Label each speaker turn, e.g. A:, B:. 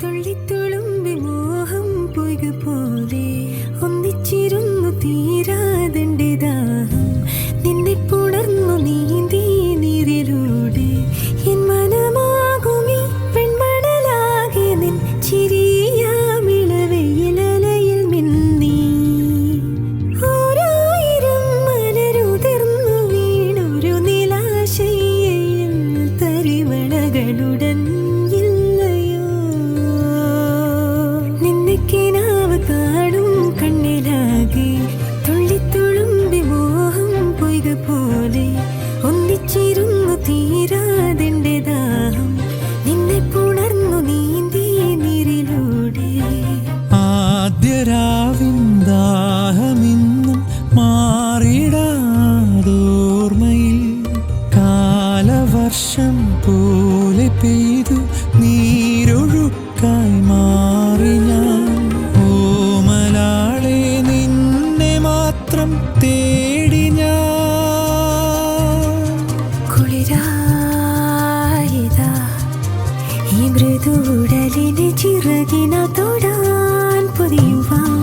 A: തുള്ളിത്തുളുമ്പി മോഹം പൊയ്ക പോലെ ഒന്നിച്ചിരുന്നു തീരാതെന്റെ ദാഹം നിന്നെ പുണർന്നു നീന്തി നീരിലൂടെ എൻ മനമാകുമീ പെൺമണലാകെ നിൻ ചിരിയാമിളവയിലലയിൽ മിന്നി ഓരായിരം മലരുതിർന്നു വീണൊരു നിലാശയിൽ തരിവളകളുടൻ കാണും കണ്ണിലാകെ തുള്ളിത്തുളുമ്പി മോഹം പൊയ്ക പോലെ ഒന്നിച്ചിരുന്നു തീരാതെന്റെ ദാഹം നിന്നെ പുണർന്നു നീന്തി നീരിലൂടെ
B: ആദ്യരാവിൻ ദാഹമിന്നും മാറിടാതോർമ്മയിൽ കാലവർഷം പോലെ പെയ്തു നീരൊഴുക്കായി മാറി ഞാൻ തേടി ഞാൻ
A: കുളിരായതാ ഈ മൃദുടലിന് ചിറകിന തൊടാൻ പൊതിയുവാൻ